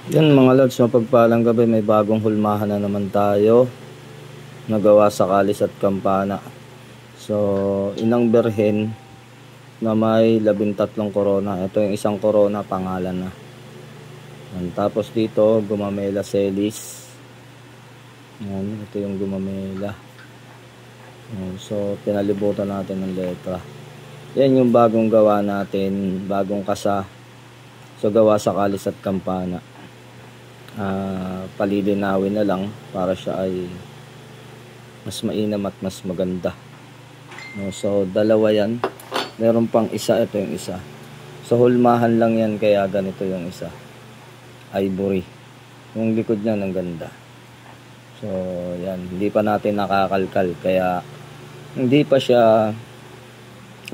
Yan mga lods, mapagpalang gabi, may bagong hulmahan na naman tayo nagawa sa kalis at kampana. So, inang berhen na may 13 corona. Ito yung isang corona, pangalan na. Yan. Tapos dito, gumamela celis. Yan, ito yung gumamela. Yan. So, pinalibutan natin ng letra. Yan yung bagong gawa natin, bagong kasa. So, gawa sa kalis at kampana. Palilinawin na lang para siya ay mas mainam at mas maganda. So dalawa yan, meron pang isa, ito yung isa. So hulmahan lang yan, kaya ganito yung isa, ivory. Yung likod niya ng ganda. So yan, hindi pa natin nakakalkal, kaya hindi pa siya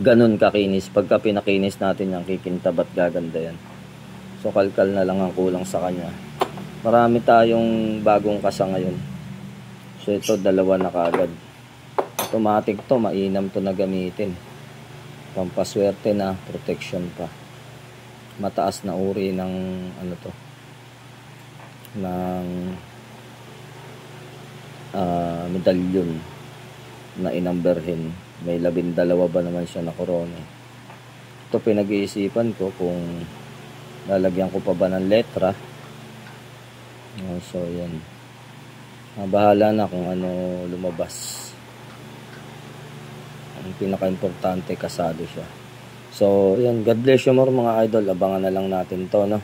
ganun kakinis. Pagka pinakinis natin yan, kikintab at gaganda yan. So kalkal na lang ang kulang sa kanya. Marami tayong bagong kasa ngayon. So ito, dalawa na kaagad. Automatic to, mainam to na gamitin. Pampaswerte na, protection pa. Mataas na uri ng ano to, ng medalyon na inamberhin. May 12 ba naman siya na korona. Ito pinag-iisipan ko kung lalagyan ko pa ba ng letra. So yan, bahala na kung ano lumabas. Ang pinaka-importante, kasado siya. So yan, God bless you more mga idol. Abangan na lang natin to, no?